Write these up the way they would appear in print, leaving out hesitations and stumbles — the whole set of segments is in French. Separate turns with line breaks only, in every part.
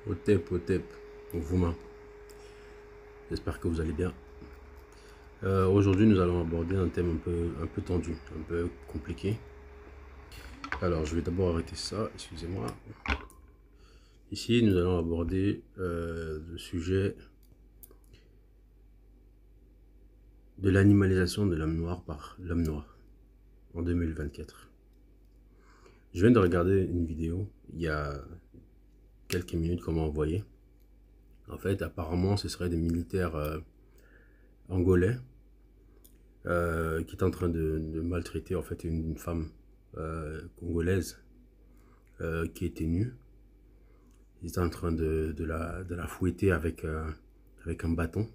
Au tep, Vouma. J'espère que vous allez bien. Aujourd'hui, nous allons aborder un thème un peu tendu, un peu compliqué. Alors, je vais d'abord arrêter ça, excusez-moi. Ici, nous allons aborder le sujet de l'animalisation de l'homme noir par l'homme noir en 2024. Je viens de regarder une vidéo il y a quelques minutes qu'on m'a envoyé. En fait, apparemment, ce seraient des militaires angolais qui est en train de maltraiter en fait une femme congolaise qui était nue. Ils étaient en train de la fouetter avec un bâton.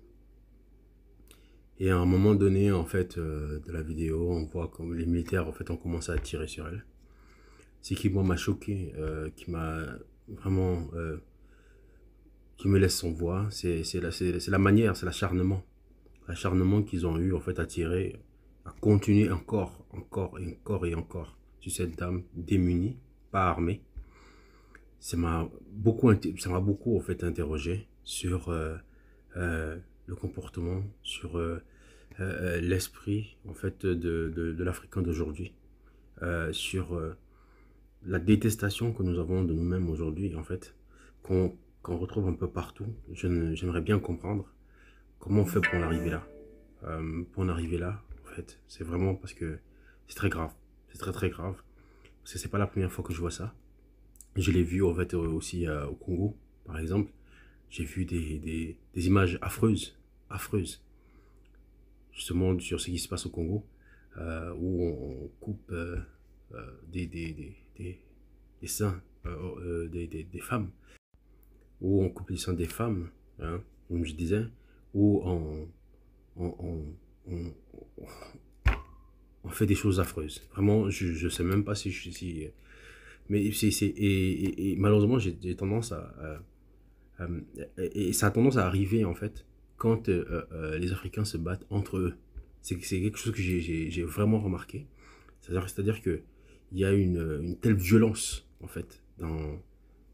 Et à un moment donné, en fait, de la vidéo, on voit comme les militaires en fait ont commencé à tirer sur elle. Ce qui moi m'a choqué, qui m'a vraiment, qui me laisse sans voix, c'est la manière, c'est l'acharnement qu'ils ont eu en fait à tirer, à continuer encore et encore sur cette dame démunie, pas armée. Ça m'a beaucoup en fait interrogé sur le comportement, sur l'esprit en fait de l'Africain d'aujourd'hui, sur la détestation que nous avons de nous-mêmes aujourd'hui en fait, qu'on retrouve un peu partout. J'aimerais bien comprendre comment on fait pour en arriver là. Pour en arriver là, en fait, c'est vraiment parce que c'est très grave. C'est très grave. Parce que c'est pas la première fois que je vois ça. Je l'ai vu en fait aussi au Congo, par exemple. J'ai vu des images affreuses, justement sur ce qui se passe au Congo, où on coupe des seins des femmes, où on coupe les seins des femmes, hein, comme je disais, où on, on fait des choses affreuses. Vraiment, je ne sais même pas si je suis... Mais et malheureusement, j'ai tendance et ça a tendance à arriver, en fait, quand les Africains se battent entre eux. C'est quelque chose que j'ai vraiment remarqué. C'est-à-dire qu'il y a une telle violence, en fait, dans,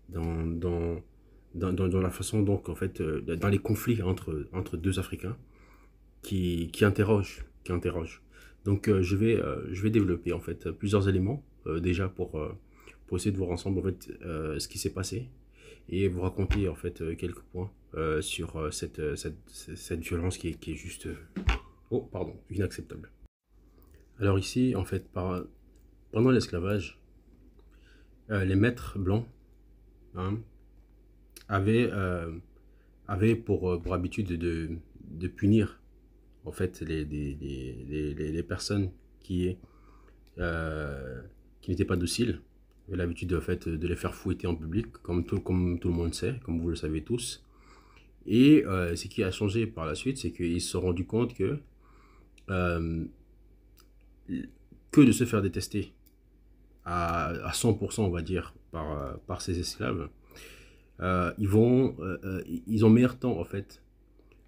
dans, dans la façon, donc, en fait, dans les conflits entre deux Africains qui interrogent. Donc, je vais développer, en fait, plusieurs éléments, déjà pour essayer de voir ensemble, en fait, ce qui s'est passé et vous raconter, en fait, quelques points sur cette violence qui est juste, oh, pardon, inacceptable. Alors ici, en fait, pendant l'esclavage, les maîtres blancs, hein, avaient, pour habitude de punir en fait les personnes qui n'étaient pas dociles. Ils avaient l'habitude en fait, de les faire fouetter en public, comme tout le monde sait, comme vous le savez tous. Et ce qui a changé par la suite, c'est qu'ils se sont rendus compte euh, que de se faire détester à 100%, on va dire, par ces esclaves, ils ont meilleur temps, en fait,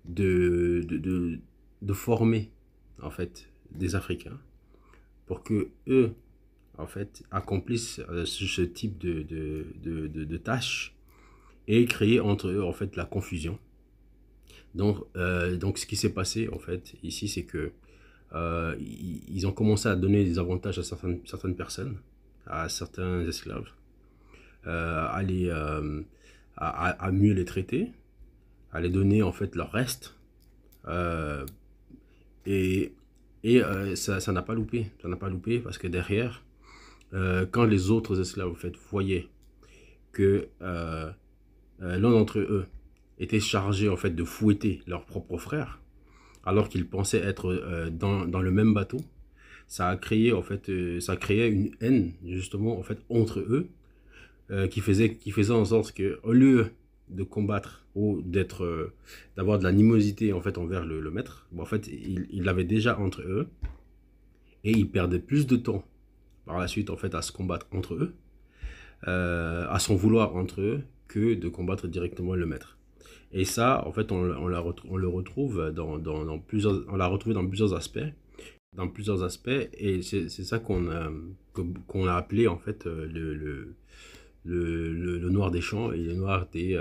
de former, en fait, des Africains pour que eux, en fait, accomplissent ce type de tâches et créer entre eux, en fait, la confusion. Donc ce qui s'est passé, en fait, ici, c'est que ils ont commencé à donner des avantages à certaines personnes, à certains esclaves, à, à mieux les traiter, à les donner en fait leur reste. Euh, et ça n'a pas loupé. Ça n'a pas loupé parce que derrière, quand les autres esclaves en fait, voyaient que l'un d'entre eux était chargé en fait, de fouetter leur propre frère, alors qu'ils pensaient être dans le même bateau, ça a créé en fait, ça créait une haine justement en fait entre eux qui faisait en sorte que au lieu de combattre ou d'avoir de l'animosité en fait envers le maître, bon, en fait ils l'avaient déjà entre eux et ils perdaient plus de temps par la suite en fait à se combattre entre eux, à s'en vouloir entre eux que de combattre directement le maître. Et ça en fait on le retrouve dans plusieurs, on l'a retrouvé dans plusieurs aspects et c'est ça qu'on a appelé en fait le noir des champs et le noir de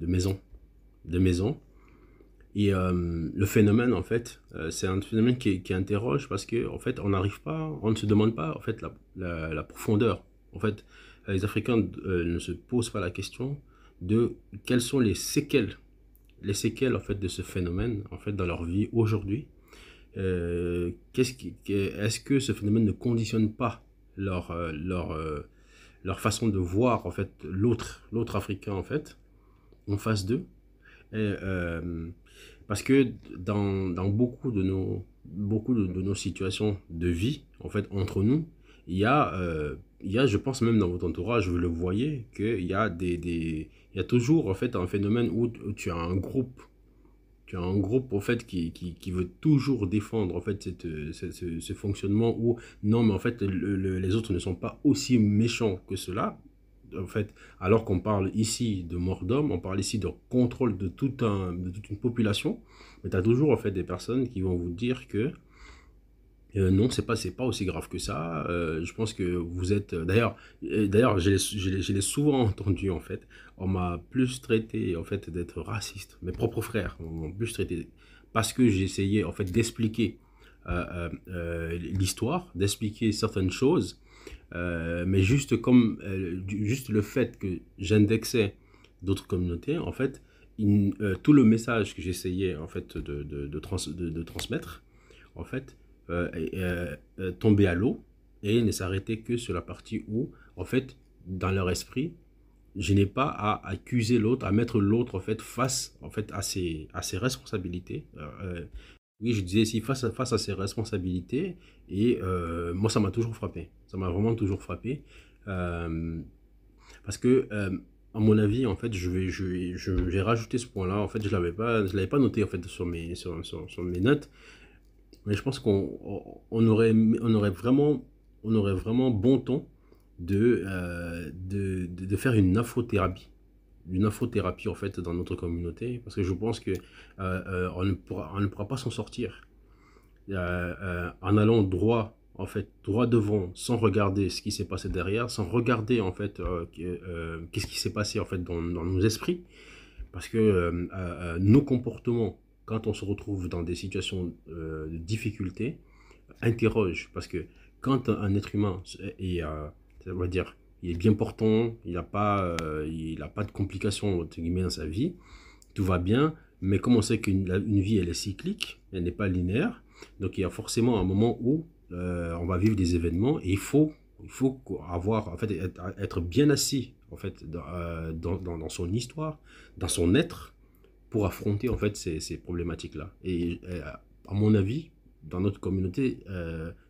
maison. Et le phénomène, en fait, c'est un phénomène qui interroge parce que, en fait, on ne se demande pas, en fait, la profondeur. En fait, les Africains ne se posent pas la question de quelles sont les séquelles, en fait, de ce phénomène, en fait, dans leur vie aujourd'hui. Est-ce que ce phénomène ne conditionne pas leur façon de voir, en fait, l'autre Africain, en fait, en face d'eux? Et, parce que dans beaucoup de nos situations de vie, en fait, entre nous, je pense même dans votre entourage, vous le voyez, qu'il y a il y a toujours, en fait, un phénomène où tu as un groupe, en fait, qui veut toujours défendre, en fait, ce fonctionnement où, non, mais en fait, les autres ne sont pas aussi méchants que cela. En fait, alors qu'on parle ici de mort d'homme, on parle ici de contrôle de toute une population, mais tu as toujours, en fait, des personnes qui vont vous dire que non, c'est pas aussi grave que ça. Je pense que vous êtes... D'ailleurs, je l'ai souvent entendu, en fait. On m'a plus traité, en fait, d'être raciste. Mes propres frères m'ont plus traité parce que j'essayais, en fait, d'expliquer l'histoire, d'expliquer certaines choses. Mais juste le fait que j'indexais d'autres communautés, en fait, tout le message que j'essayais, en fait, de transmettre, en fait, tomber à l'eau et ne s'arrêter que sur la partie où, en fait, dans leur esprit, je n'ai pas à accuser l'autre, à mettre l'autre, en fait, face, en fait, à ses responsabilités. Oui, je disais ici, face à ses responsabilités, et moi, ça m'a toujours frappé. Ça m'a vraiment toujours frappé. Euh, Parce que, à mon avis, en fait, j'ai rajouté ce point-là. En fait, je l'avais pas noté, en fait, sur mes notes. Mais je pense on aurait vraiment bon ton de faire une infothérapie, en fait, dans notre communauté, parce que je pense que on ne pourra pas s'en sortir en allant en fait, droit devant, sans regarder ce qui s'est passé derrière, sans regarder, en fait, qu'est-ce qui s'est passé, en fait, dans nos esprits, parce que nos comportements, quand on se retrouve dans des situations de difficulté, interrogent. Parce que quand un être humain on va dire, il est bien portant, il a pas de complications, entre guillemets, dans sa vie, tout va bien, mais comme on sait qu'une vie, elle est cyclique, elle n'est pas linéaire, donc il y a forcément un moment où on va vivre des événements et il faut avoir, en fait, être bien assis, en fait, dans son histoire, dans son être, pour affronter, en fait, ces problématiques-là. Et à mon avis, dans notre communauté,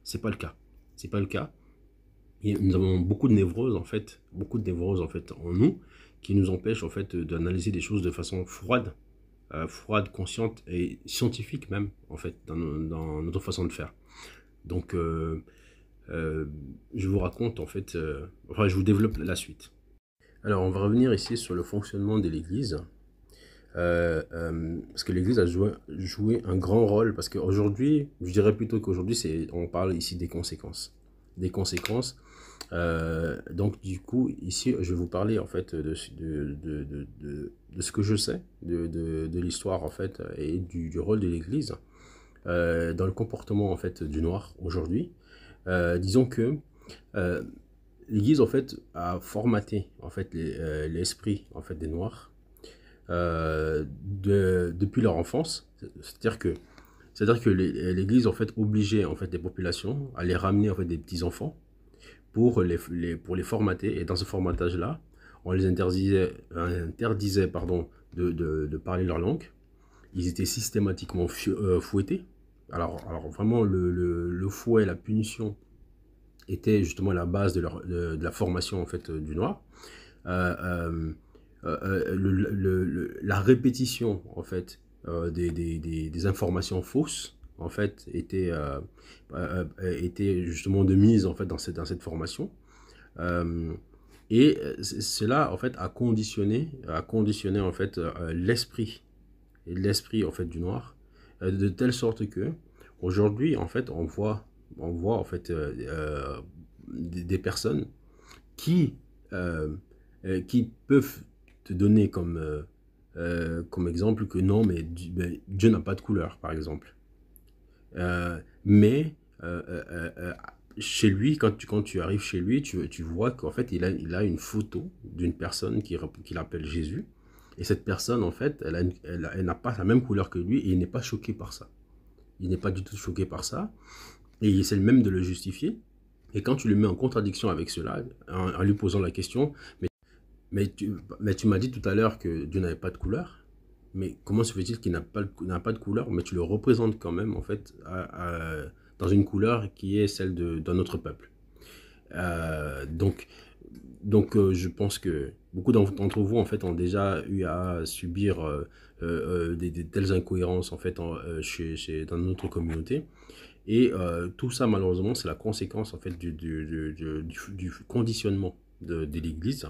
c'est pas le cas. C'est pas le cas. Et nous avons beaucoup de névroses, en fait, en nous, qui nous empêchent, en fait, d'analyser des choses de façon froide, consciente et scientifique même, en fait, dans notre façon de faire. Donc, je vous raconte, en fait, je vous développe la suite. Alors, on va revenir ici sur le fonctionnement de l'Église. Parce que l'Église a joué un grand rôle, parce qu'aujourd'hui, je dirais plutôt qu'aujourd'hui, on parle ici des conséquences. Des conséquences. Donc, du coup, ici, je vais vous parler, en fait, de ce que je sais de l'histoire, en fait, et du rôle de l'Église dans le comportement, en fait, du noir aujourd'hui. Disons que l'Église, en fait, a formaté, en fait, l'esprit, en fait, des noirs depuis leur enfance. C'est-à-dire que l'Église, en fait, obligeait, en fait, les populations à les ramener, en fait, des petits-enfants pour les formater. Et dans ce formatage-là, on les interdisait pardon, de parler leur langue. Ils étaient systématiquement fouettés. Alors vraiment, le fouet, la punition, était justement la base de la formation, en fait, du noir. La répétition, en fait, des informations fausses, en fait, était justement de mise, en fait, dans cette formation. Euh, et cela, en fait, a conditionné en fait, l'esprit, en fait, du noir, de telle sorte que aujourd'hui, en fait, on voit en fait, des personnes qui, qui peuvent te donner comme exemple que non, mais Dieu n'a pas de couleur, par exemple. Mais chez lui, quand tu arrives chez lui, tu vois qu'en fait, il a une photo d'une personne qu'il appelle Jésus. Et cette personne, en fait, elle n'a pas la même couleur que lui et il n'est pas choqué par ça. Il n'est pas du tout choqué par ça. Et il essaie même de le justifier. Et quand tu le mets en contradiction avec cela, en lui posant la question, mais tu m'as dit tout à l'heure que Dieu n'avait pas de couleur. Mais comment se fait-il qu'il n'a pas de couleur, mais tu le représentes quand même, en fait, dans une couleur qui est celle d'un autre peuple. Donc, je pense que beaucoup d'entre vous, en fait, ont déjà eu à subir des telles incohérences, en fait, dans notre communauté. Et tout ça, malheureusement, c'est la conséquence, en fait, du conditionnement de l'Église.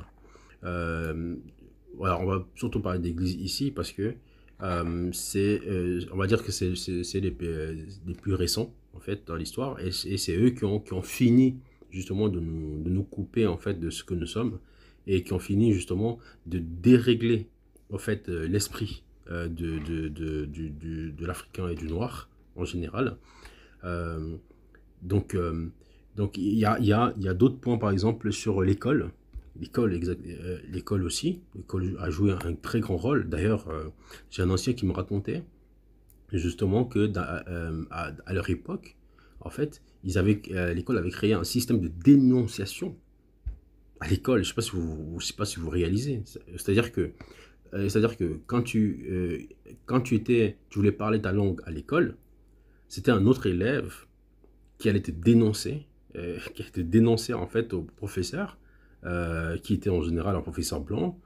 Voilà, on va surtout parler d'Église ici parce que on va dire que c'est les plus récents, en fait, dans l'histoire. Et c'est eux qui ont fini, justement, de nous couper, en fait, de ce que nous sommes. Et qui ont fini, justement, de dérégler, en fait, l'esprit de l'Africain et du Noir, en général. Euh, donc, euh, donc, il y a d'autres points, par exemple, sur l'école. L'école aussi. L'école a joué un très grand rôle. D'ailleurs, j'ai un ancien qui me racontait justement que à leur époque, en fait, l'école avait créé un système de dénonciation à l'école. Je ne sais pas si vous réalisez. C'est-à-dire que quand tu voulais parler ta langue à l'école, c'était un autre élève qui allait te dénoncer, qui allait te dénoncer en fait au professeur, qui était en général un professeur blanc,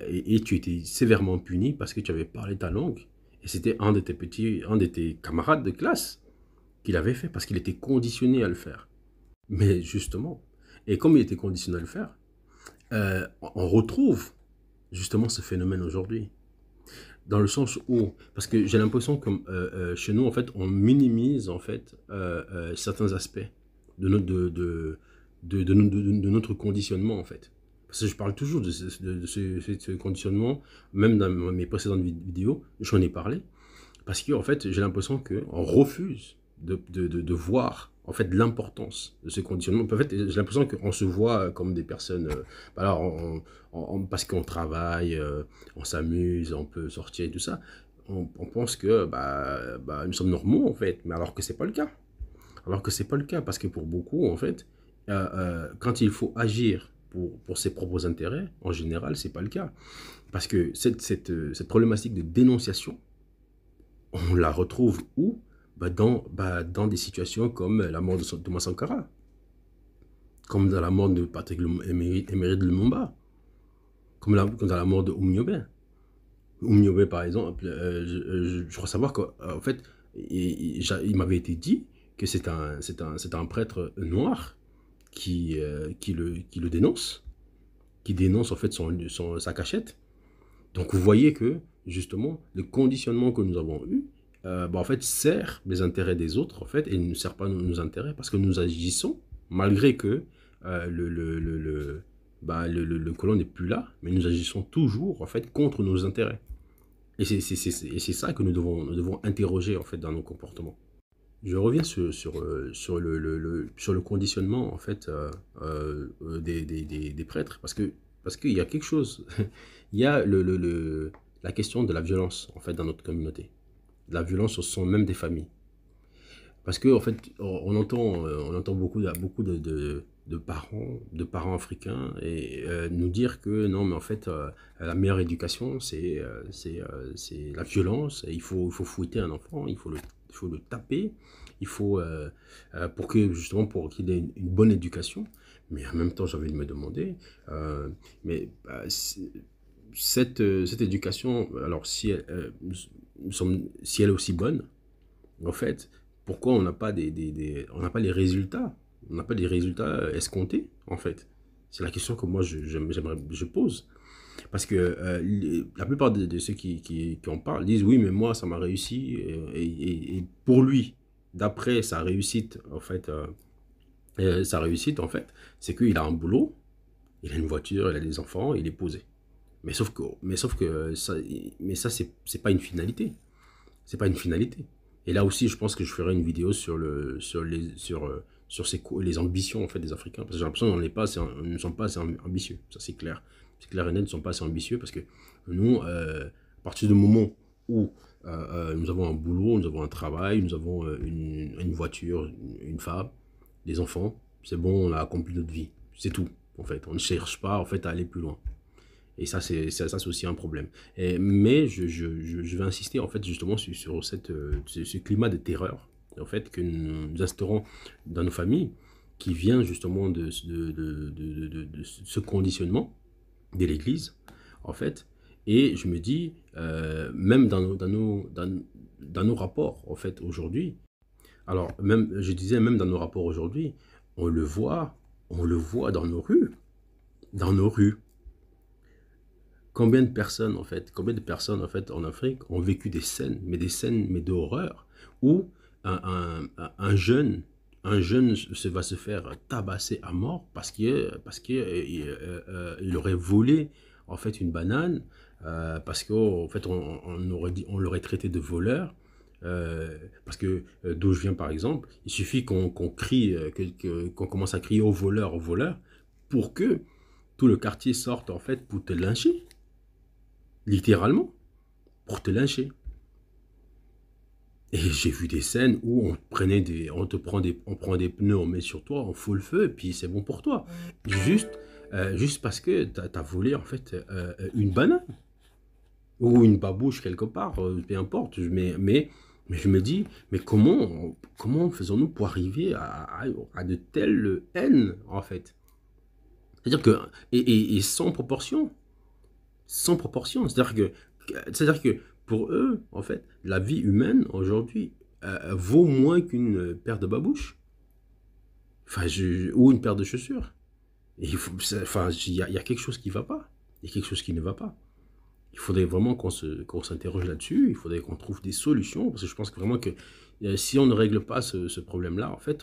et tu étais sévèrement puni parce que tu avais parlé ta langue. Et c'était un de tes camarades de classe qui l'avait fait parce qu'il était conditionné à le faire. Mais justement, et comme il était conditionné à le faire, on retrouve justement ce phénomène aujourd'hui. Dans le sens où, parce que j'ai l'impression que chez nous, en fait, on minimise en fait certains aspects de notre conditionnement, en fait. Parce que je parle toujours de ce conditionnement, même dans mes précédentes vidéos, j'en ai parlé, parce qu'en fait, j'ai l'impression qu'on refuse de voir en fait l'importance de ce conditionnement. En fait, j'ai l'impression qu'on se voit comme des personnes, alors parce qu'on travaille, on s'amuse, on peut sortir et tout ça, on pense que nous sommes normaux en fait, mais alors que c'est pas le cas. Alors que c'est pas le cas, parce que pour beaucoup, en fait, quand il faut agir pour ses propres intérêts, en général, c'est pas le cas. Parce que cette problématique de dénonciation, on la retrouve où? Dans des situations comme la mort de Thomas Sankara, comme dans la mort de Patrick Emery de Lumumba, comme dans la mort de Oumniobé. Oumniobé, par exemple, je crois savoir qu'en fait, il m'avait été dit que c'est un prêtre noir qui le dénonce, qui dénonce en fait sa cachette. Donc vous voyez que justement le conditionnement que nous avons eu, en fait sert les intérêts des autres en fait et ne sert pas nos intérêts parce que nous agissons malgré que le colon n'est plus là, mais nous agissons toujours en fait contre nos intérêts. Et c'est ça que nous devons interroger en fait dans nos comportements. Je reviens sur le conditionnement en fait des prêtres parce qu'il y a quelque chose. Il y a la question de la violence en fait dans notre communauté, la violence au sein même des familles. Parce que en fait on entend beaucoup de parents africains et nous dire que non mais en fait la meilleure éducation c'est la violence, il faut fouetter un enfant, il faut le taper, il faut pour qu'il ait une bonne éducation. Mais en même temps j'ai envie de me demander cette éducation, alors si si elle est aussi bonne, en fait, pourquoi on n'a pas on n'a pas les résultats, on n'a pas des résultats escomptés, en fait. C'est la question que moi je pose. Parce que la plupart de ceux qui en parlent disent oui, mais moi ça m'a réussi et pour lui, d'après sa réussite en fait Sa réussite, en fait, c'est qu'il a un boulot, il a une voiture, il a des enfants, il est posé. Mais sauf que ça, c'est pas une finalité. C'est pas une finalité. Et là aussi, je pense que je ferai une vidéo sur les ambitions en fait des Africains, parce que j'ai l'impression qu'on n'est pas assez, nous ne sommes pas assez ambitieux. Ça c'est clair et net, nous ne sommes pas assez ambitieux parce que nous, à partir du moment où nous avons un boulot, nous avons un travail, nous avons une voiture, une femme, des enfants, c'est bon, on a accompli notre vie. C'est tout. En fait, on ne cherche pas en fait à aller plus loin. Et ça, c'est aussi un problème. Mais je vais insister, en fait, justement, sur ce climat de terreur, en fait, que nous instaurons dans nos familles, qui vient justement de ce conditionnement de l'Église, en fait. Et je me dis, même dans nos rapports, en fait, aujourd'hui, alors, même, je disais, même dans nos rapports aujourd'hui, on le voit, on le voit dans nos rues. Combien de personnes en fait en Afrique ont vécu des scènes mais d'horreur où un jeune va se faire tabasser à mort parce que il aurait volé en fait une banane parce qu'en fait on l'aurait traité de voleur. Parce que d'où je viens par exemple, il suffit qu'on crie, qu'on commence à crier au voleur, pour que tout le quartier sorte en fait pour te lyncher. Littéralement, pour te lyncher. Et j'ai vu des scènes où on prend des pneus, on met sur toi, on fout le feu, et puis c'est bon pour toi. Juste, juste parce que t'as volé en fait une banane ou une babouche quelque part, peu importe. Mais je me dis, mais comment faisons-nous pour arriver à de telles haines en fait? C'est-à-dire que et sans proportion. Sans proportion. C'est-à-dire que pour eux, en fait, la vie humaine aujourd'hui vaut moins qu'une paire de babouches, enfin, ou une paire de chaussures. Et enfin, il y a quelque chose qui ne va pas. Il y a quelque chose qui ne va pas. Il faudrait vraiment qu'on s'interroge là-dessus. Il faudrait qu'on trouve des solutions. Parce que je pense que vraiment que si on ne règle pas ce problème-là, en fait,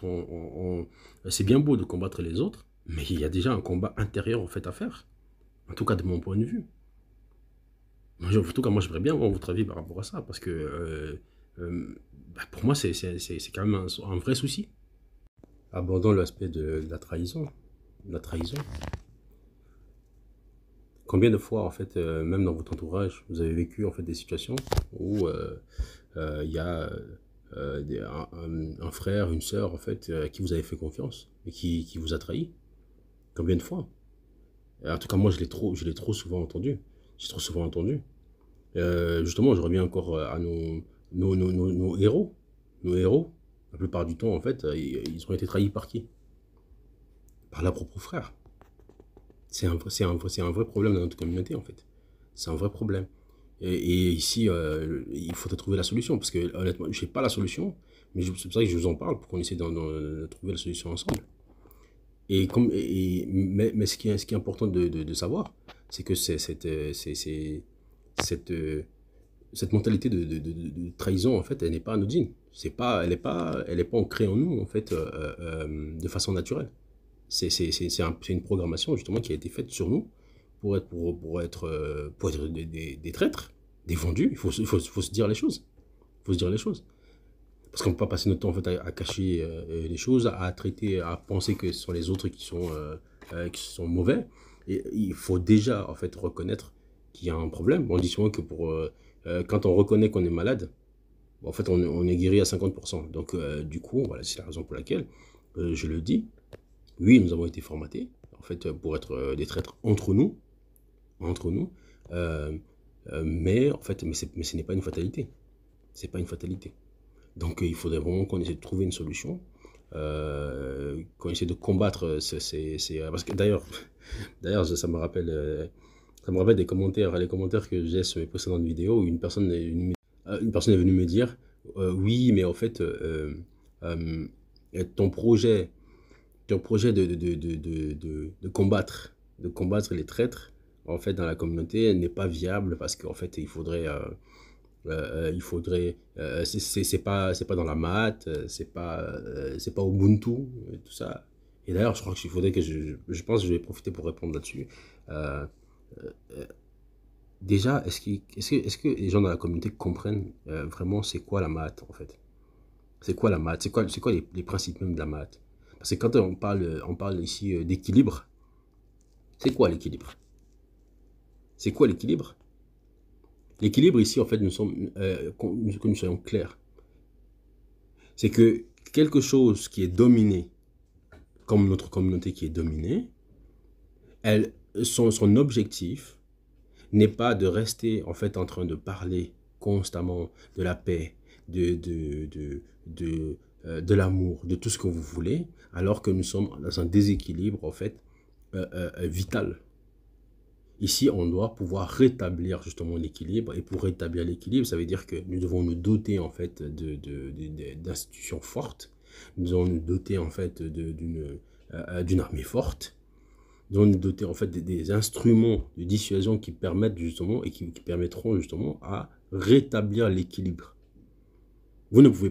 c'est bien beau de combattre les autres, mais il y a déjà un combat intérieur en fait à faire. En tout cas, de mon point de vue. En tout cas, moi, j'aimerais bien avoir votre avis par rapport à ça, parce que pour moi, c'est quand même un vrai souci. Abordons l'aspect de la trahison. La trahison. Combien de fois, en fait, même dans votre entourage, vous avez vécu en fait des situations où il y a un frère, une sœur, en fait, à qui vous avez fait confiance et qui vous a trahi? Combien de fois? En tout cas, moi, je l'ai trop souvent entendu. J'ai trop souvent entendu. Justement, je reviens encore à nos héros. Nos héros, la plupart du temps, en fait, ils ont été trahis par qui? Par leur propre frère. C'est un vrai problème dans notre communauté, en fait. C'est un vrai problème. Et ici, il faudrait trouver la solution. Parce que, honnêtement, je n'ai pas la solution, mais c'est pour ça que je vous en parle, pour qu'on essaie de trouver la solution ensemble. Mais ce qui est important de savoir, c'est que cette, cette mentalité de trahison, en fait, elle n'est pas anodine. Elle est pas ancrée en nous, en fait, de façon naturelle. C'est une programmation, justement, qui a été faite sur nous pour être des traîtres, des vendus. Faut se dire les choses. Il faut se dire les choses. Parce qu'on ne peut pas passer notre temps, en fait, à cacher les choses, à traiter, à penser que ce sont les autres qui sont mauvais. Et il faut déjà, en fait, reconnaître qu'il y a un problème. On dit souvent que quand on reconnaît qu'on est malade, en fait, on est guéri à 50%. Donc, du coup, voilà, c'est la raison pour laquelle je le dis. Oui, nous avons été formatés, en fait, pour être des traîtres entre nous. Euh, mais en fait, mais ce n'est pas une fatalité. C'est pas une fatalité. Donc, il faudrait vraiment qu'on essaie de trouver une solution, qu'on essaie de combattre parce que d'ailleurs, ça me rappelle les commentaires que j'ai sur mes précédentes vidéos où une personne est venue me dire, oui, mais en fait, euh, ton projet, de combattre les traîtres, en fait, dans la communauté n'est pas viable parce qu'en fait, c'est pas dans la maths, c'est pas Ubuntu, tout ça. Et d'ailleurs, je crois qu'il faudrait que je pense que je vais profiter pour répondre là-dessus. Euh, Déjà, est-ce que les gens dans la communauté comprennent vraiment c'est quoi la maths en fait? C'est quoi la maths? C'est quoi les principes même de la maths? Parce que quand on parle ici d'équilibre, c'est quoi l'équilibre? C'est quoi l'équilibre? L'équilibre ici, en fait, que nous soyons clairs, c'est que quelque chose qui est dominé, comme notre communauté qui est dominée, son objectif n'est pas de rester en fait en train de parler constamment de la paix, de l'amour, de tout ce que vous voulez, alors que nous sommes dans un déséquilibre en fait vital. Ici, on doit pouvoir rétablir justement l'équilibre, et pour rétablir l'équilibre, ça veut dire que nous devons nous doter en fait d'institutions fortes, nous devons nous doter en fait d'une armée forte, nous devons nous doter en fait des instruments de dissuasion qui permettent justement et qui permettront justement à rétablir l'équilibre. Vous ne pouvez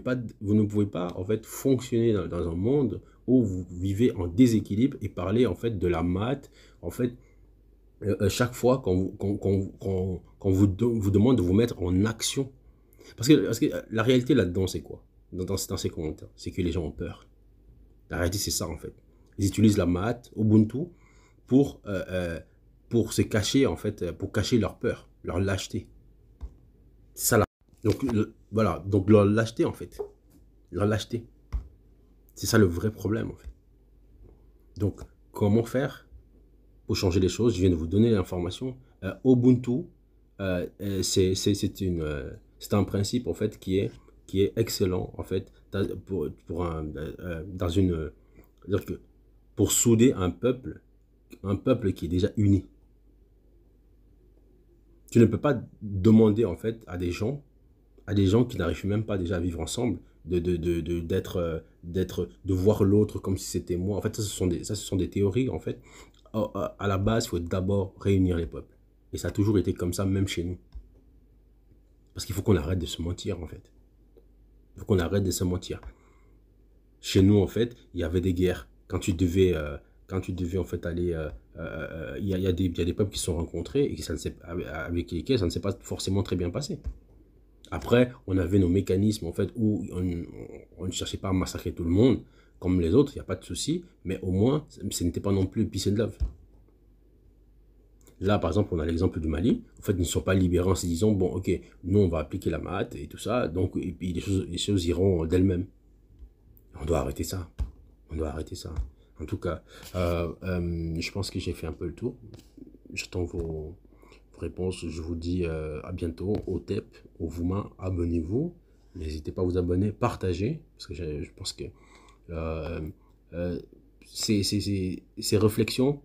pas en fait fonctionner dans un monde où vous vivez en déséquilibre et parler en fait de la maths en fait chaque fois qu'on vous demande de vous mettre en action. Parce que la réalité là-dedans, c'est quoi? Dans ces commentaires, c'est que les gens ont peur. La réalité, c'est ça en fait. Ils utilisent la maths, Ubuntu, pour, pour se cacher en fait, pour cacher leur peur, leur lâcheté. C'est ça là. Donc voilà, donc leur lâcheté en fait. Leur lâcheté. C'est ça le vrai problème en fait. Donc comment faire pour changer les choses? Je viens de vous donner l'information. Ubuntu, c'est un principe en fait qui est excellent en fait dans une c'est-à-dire que pour souder un peuple qui est déjà uni. Tu ne peux pas demander en fait à des gens qui n'arrivent même pas déjà à vivre ensemble de voir l'autre comme si c'était moi. En fait, ce sont des théories en fait. À la base, il faut d'abord réunir les peuples. Et ça a toujours été comme ça, même chez nous. Parce qu'il faut qu'on arrête de se mentir, en fait. Il faut qu'on arrête de se mentir. Chez nous, en fait, il y avait des guerres. Quand tu devais en fait aller... il y a des peuples qui se sont rencontrés et avec lesquels ça ne s'est pas forcément très bien passé. Après, on avait nos mécanismes, en fait, où on ne cherchait pas à massacrer tout le monde, comme les autres, il n'y a pas de souci, mais au moins, ce n'était pas non plus peace and love. Là, par exemple, on a l'exemple du Mali. En fait, ils ne sont pas libérés en se disant, bon, ok, nous, on va appliquer la maths et tout ça, donc, et puis les choses iront d'elles-mêmes. On doit arrêter ça. On doit arrêter ça. En tout cas, je pense que j'ai fait un peu le tour. J'attends vos réponses. Je vous dis à bientôt. Au TEP, au Vouma, abonnez-vous. N'hésitez pas à vous abonner, partagez, parce que je pense que euh, euh, ces réflexions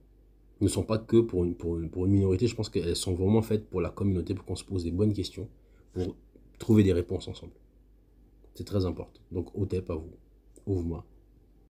ne sont pas que pour une minorité. Je pense qu'elles sont vraiment faites pour la communauté, pour qu'on se pose des bonnes questions, pour trouver des réponses ensemble. C'est très important. Donc, au TEP à vous. Au Vouma.